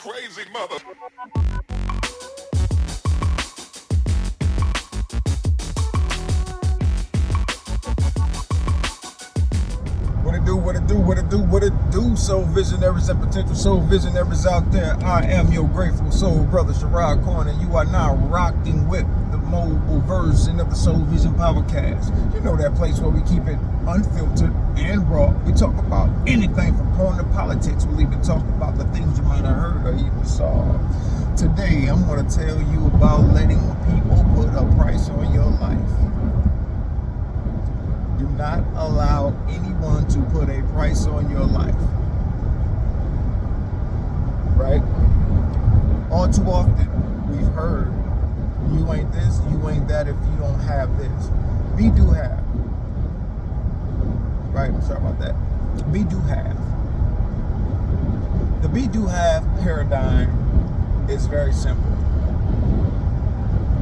crazy mother. What it do, soul visionaries and potential soul visionaries out there. I am your grateful soul brother, Sherrod Corn, and you are now rocking with the mobile version of the SoulVizion Powercast. You know that place where we keep it unfiltered and raw. We talk about anything from porn to politics. We'll even talk about the things you might have heard or even saw. Today, I'm going to tell you about letting people put a price on your life. Do not allow anyone to put a price on your life. Right? All too often, we've heard, you ain't this, you ain't that if you don't have this. Be do have. Right? Sorry about that. Be do have. The be do have paradigm is very simple.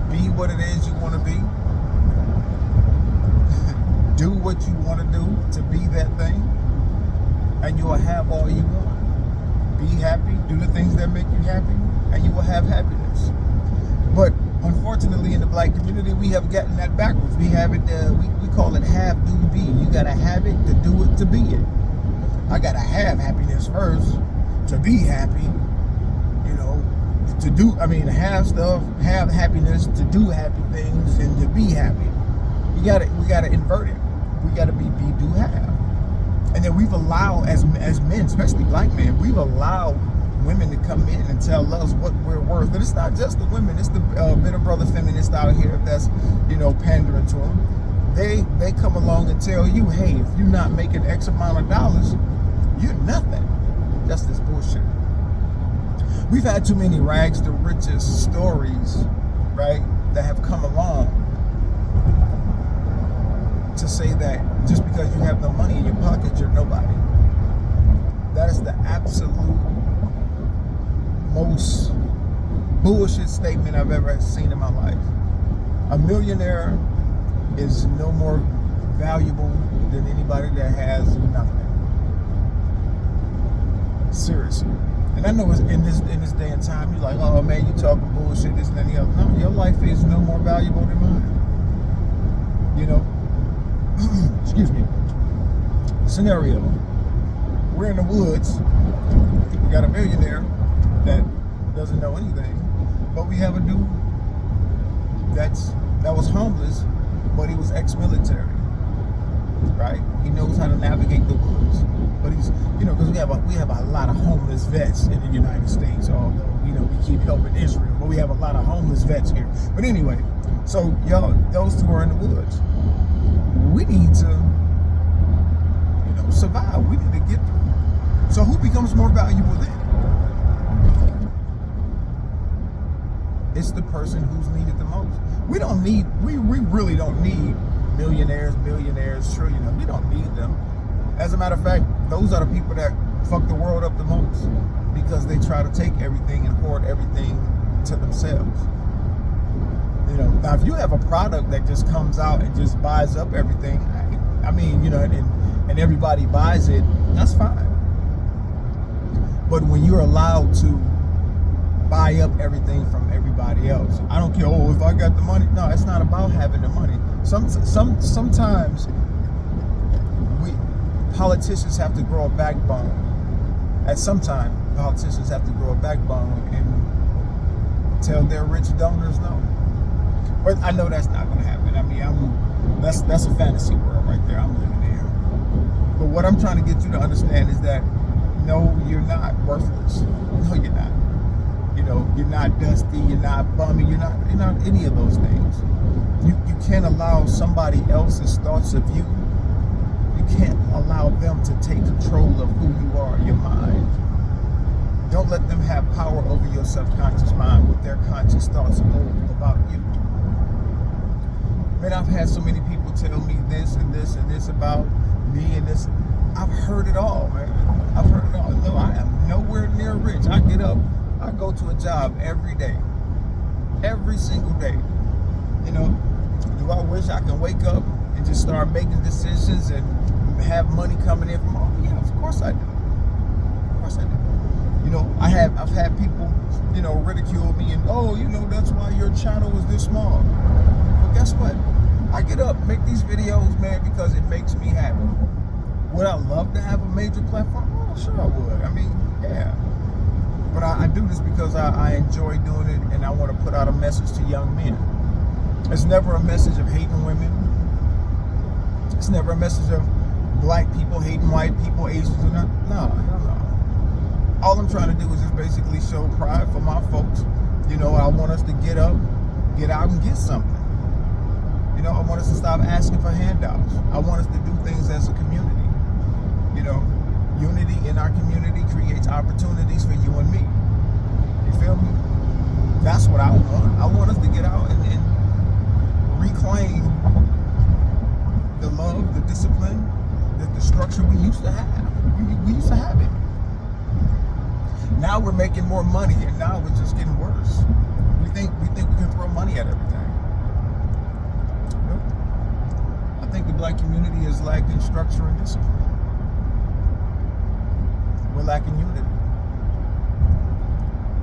Be what it is you want to be. Do what you want to do to be that thing, and you will have all you want. Be happy, do the things that make you happy, and you will have happiness. But unfortunately, in the black community, we have gotten that backwards. We have it, we call it have, do, be. You got to have it to do it to be it. I got to have happiness first to be happy, have stuff, have happiness to do happy things and to be happy. We got to invert it. We got to be do have. And then we've allowed, as men, especially black men, we've allowed women to come in and tell us what we're worth. And it's not just the women, it's the bitter brother feminists out here that's, pandering to them. They come along and tell you, hey, if you're not making X amount of dollars, you're nothing. That's this bullshit. We've had too many rags to riches stories, right, that have come along to say that just because you have no money in your pocket, you're nobody. That is the absolute most bullshit statement I've ever seen in my life. A millionaire is no more valuable than anybody that has nothing. Seriously. And I know it's in this day and time, you're like, oh man, you talking bullshit, this and that and the other. No, your life is no more valuable than mine. Excuse me. Scenario. We're in the woods. We got a millionaire that doesn't know anything, but we have a dude that was homeless, but he was ex-military. Right? He knows how to navigate the woods. But he's, because we have a lot of homeless vets in the United States, although, we keep helping Israel, but we have a lot of homeless vets here. But anyway, so y'all, those two are in the woods. We need to, survive. We need to get through. So who becomes more valuable then? It's the person who's needed the most. We really don't need millionaires, billionaires, trillionaires. We don't need them. As a matter of fact, those are the people that fuck the world up the most because they try to take everything and hoard everything to themselves. Now if you have a product that just comes out and just buys up everything, and everybody buys it, that's fine. But when you're allowed to buy up everything from everybody else, I don't care, if I got the money. No, it's not about having the money. Sometimes politicians have to grow a backbone. At some time, politicians have to grow a backbone and tell their rich donors no. But I know that's not going to happen. That's a fantasy world right there. I'm living there. But what I'm trying to get you to understand is that no, you're not worthless. No, you're not. You're not dusty. You're not bummy. You're not any of those things. You can't allow somebody else's thoughts of you. You can't allow them to take control of who you are, your mind. Don't let them have power over your subconscious mind with their conscious thoughts about you. Man, I've had so many people tell me this and this and this about me and this. I've heard it all, man. I've heard it all. No, I am nowhere near rich. I get up, I go to a job every day. Every single day. Do I wish I can wake up and just start making decisions and have money coming in from all? Yeah, of course I do. Of course I do. I've had people, ridicule me and, that's why your channel is this small. Well, guess what? I get up, make these videos, man, because it makes me happy. Would I love to have a major platform? Oh, sure I would. I mean, yeah. But I do this because I enjoy doing it, and I want to put out a message to young men. It's never a message of hating women. It's never a message of black people hating white people, Asians, or not. No. All I'm trying to do is just basically show pride for my folks. I want us to get up, get out, and get something. I want us to stop asking for handouts. I want us to do things as a community. Unity in our community creates opportunities for you and me. You feel me? That's what I want. I want us to get out and reclaim the love, the discipline, the structure we used to have. We used to have it. Now we're making more money, and now it's just getting worse. We think we can throw money at everything. Nope. I think the black community is lacking structure and discipline. We're lacking unity.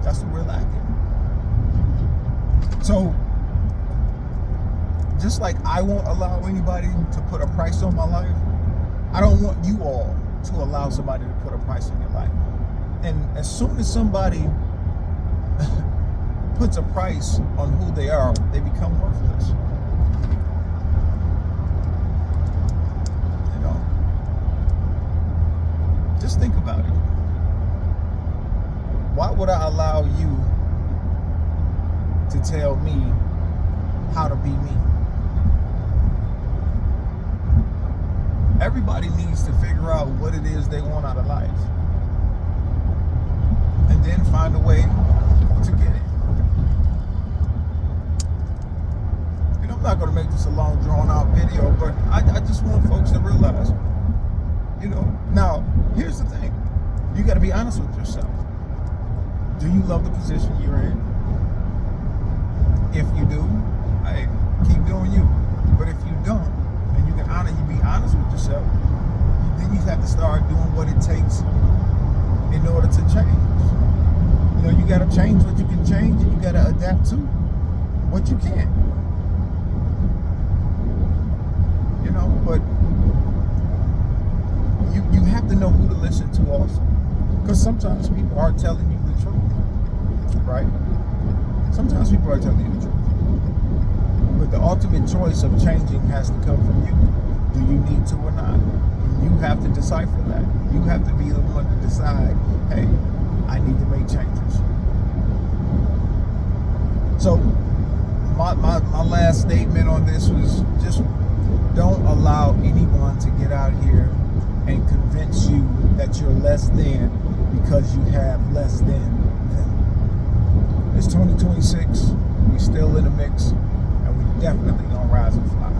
That's what we're lacking. So, just like I won't allow anybody to put a price on my life, I don't want you all to allow somebody to put a price on your life. And as soon as somebody puts a price on who they are, they become worthless. Just think about it. Why would I allow you to tell me how to be me? Everybody needs to figure out what it is they want out of life, and then find a way to get it. I'm not going to make this a long, drawn-out video, but I just want folks to realize, now, here's the thing. You got to be honest with yourself. Do you love the position you're in? If you do, hey, keep doing you. But if you don't, and you be honest with yourself, then you have to start doing what it takes in order to change. You got to change what you can change, and you got to adapt to what you can't. But you have to know who to listen to also. Because sometimes people are telling you the truth, right? Sometimes people are telling you the truth. But the ultimate choice of changing has to come from you. Do you need to or not? You have to decipher that. You have to be the one to decide, hey, I need to make changes. So my last statement on this was just don't allow anyone to get out here and convince you that you're less than because you have less than them. It's 2026. We still in the mix, and we definitely gonna rise and fly.